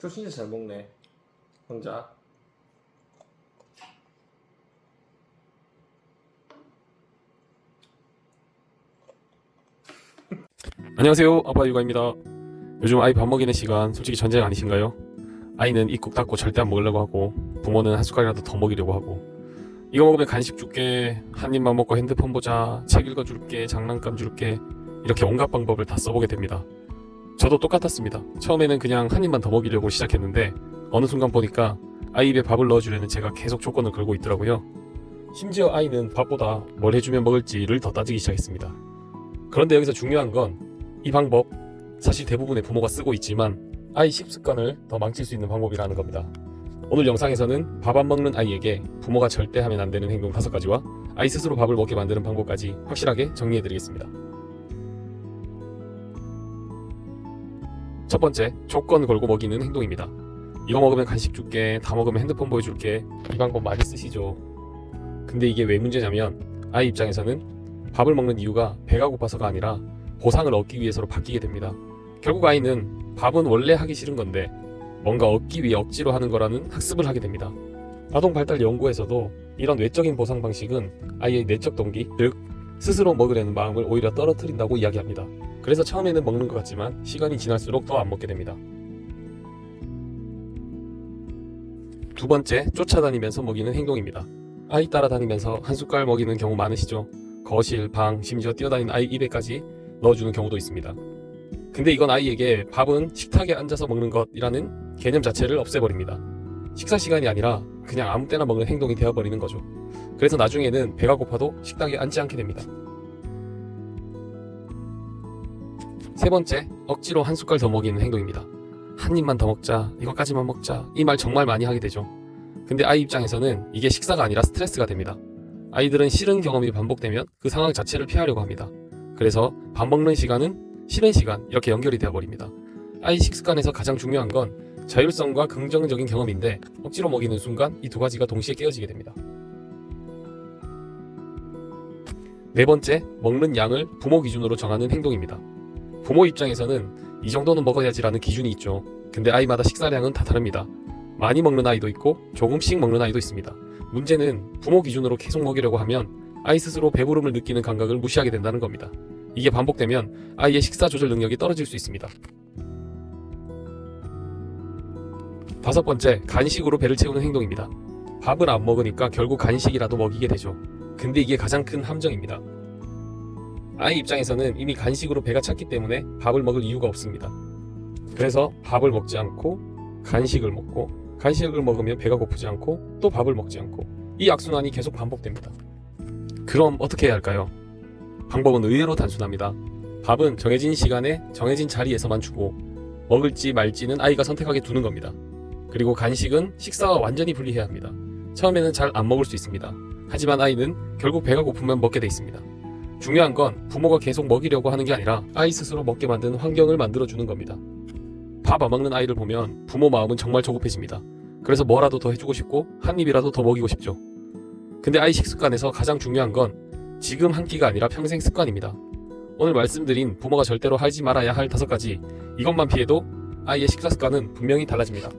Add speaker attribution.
Speaker 1: 저 진짜 잘 먹네. 혼자.
Speaker 2: 안녕하세요, 아빠 육아입니다. 요즘 아이 밥 먹이는 시간 솔직히 전쟁 아니신가요? 아이는 입국 닫고 절대 안 먹으려고 하고 부모는 한 숟갈이라도 더 먹이려고 하고 이거 먹으면 간식 줄게, 한 입만 먹고 핸드폰 보자, 책 읽어줄게, 장난감 줄게, 이렇게 온갖 방법을 다 써보게 됩니다. 저도 똑같았습니다. 처음에는 그냥 한 입만 더 먹이려고 시작했는데 어느 순간 보니까 아이 입에 밥을 넣어주려는 제가 계속 조건을 걸고 있더라고요. 심지어 아이는 밥보다 뭘 해주면 먹을지를 더 따지기 시작했습니다. 그런데 여기서 중요한 건 이 방법 사실 대부분의 부모가 쓰고 있지만 아이 식습관을 더 망칠 수 있는 방법이라는 겁니다. 오늘 영상에서는 밥 안 먹는 아이에게 부모가 절대 하면 안 되는 행동 5가지와 아이 스스로 밥을 먹게 만드는 방법까지 확실하게 정리해드리겠습니다. 첫 번째, 조건 걸고 먹이는 행동입니다. 이거 먹으면 간식 줄게, 다 먹으면 핸드폰 보여줄게, 이 방법 많이 쓰시죠. 근데 이게 왜 문제냐면 아이 입장에서는 밥을 먹는 이유가 배가 고파서가 아니라 보상을 얻기 위해서로 바뀌게 됩니다. 결국 아이는 밥은 원래 하기 싫은 건데 뭔가 얻기 위해 억지로 하는 거라는 학습을 하게 됩니다. 아동발달 연구에서도 이런 외적인 보상 방식은 아이의 내적 동기, 즉 스스로 먹으려는 마음을 오히려 떨어뜨린다고 이야기합니다. 그래서 처음에는 먹는 것 같지만 시간이 지날수록 더 안 먹게 됩니다. 두 번째, 쫓아다니면서 먹이는 행동입니다. 아이 따라다니면서 한 숟갈 먹이는 경우 많으시죠? 거실, 방, 심지어 뛰어다니는 아이 입에까지 넣어주는 경우도 있습니다. 근데 이건 아이에게 밥은 식탁에 앉아서 먹는 것이라는 개념 자체를 없애버립니다. 식사 시간이 아니라 그냥 아무 때나 먹는 행동이 되어버리는 거죠. 그래서 나중에는 배가 고파도 식탁에 앉지 않게 됩니다. 세 번째, 억지로 한 숟갈 더 먹이는 행동입니다. 한 입만 더 먹자, 이것까지만 먹자, 이 말 정말 많이 하게 되죠. 근데 아이 입장에서는 이게 식사가 아니라 스트레스가 됩니다. 아이들은 싫은 경험이 반복되면 그 상황 자체를 피하려고 합니다. 그래서 밥 먹는 시간은 싫은 시간, 이렇게 연결이 되어버립니다. 아이 식습관에서 가장 중요한 건 자율성과 긍정적인 경험인데 억지로 먹이는 순간 이 두 가지가 동시에 깨어지게 됩니다. 네 번째, 먹는 양을 부모 기준으로 정하는 행동입니다. 부모 입장에서는 이 정도는 먹어야지라는 기준이 있죠. 근데 아이마다 식사량은 다 다릅니다. 많이 먹는 아이도 있고 조금씩 먹는 아이도 있습니다. 문제는 부모 기준으로 계속 먹이려고 하면 아이 스스로 배부름을 느끼는 감각을 무시하게 된다는 겁니다. 이게 반복되면 아이의 식사 조절 능력이 떨어질 수 있습니다. 다섯 번째, 간식으로 배를 채우는 행동입니다. 밥을 안 먹으니까 결국 간식이라도 먹이게 되죠. 근데 이게 가장 큰 함정입니다. 아이 입장에서는 이미 간식으로 배가 찼기 때문에 밥을 먹을 이유가 없습니다. 그래서 밥을 먹지 않고 간식을 먹고 간식을 먹으면 배가 고프지 않고 또 밥을 먹지 않고 이 악순환이 계속 반복됩니다. 그럼 어떻게 해야 할까요? 방법은 의외로 단순합니다. 밥은 정해진 시간에 정해진 자리에서만 주고 먹을지 말지는 아이가 선택하게 두는 겁니다. 그리고 간식은 식사와 완전히 분리해야 합니다. 처음에는 잘 안 먹을 수 있습니다. 하지만 아이는 결국 배가 고프면 먹게 돼 있습니다. 중요한 건 부모가 계속 먹이려고 하는 게 아니라 아이 스스로 먹게 만드는 환경을 만들어주는 겁니다. 밥 안 먹는 아이를 보면 부모 마음은 정말 조급해집니다. 그래서 뭐라도 더 해주고 싶고 한 입이라도 더 먹이고 싶죠. 근데 아이 식습관에서 가장 중요한 건 지금 한 끼가 아니라 평생 습관입니다. 오늘 말씀드린 부모가 절대로 하지 말아야 할 5가지, 이것만 피해도 아이의 식사 습관은 분명히 달라집니다.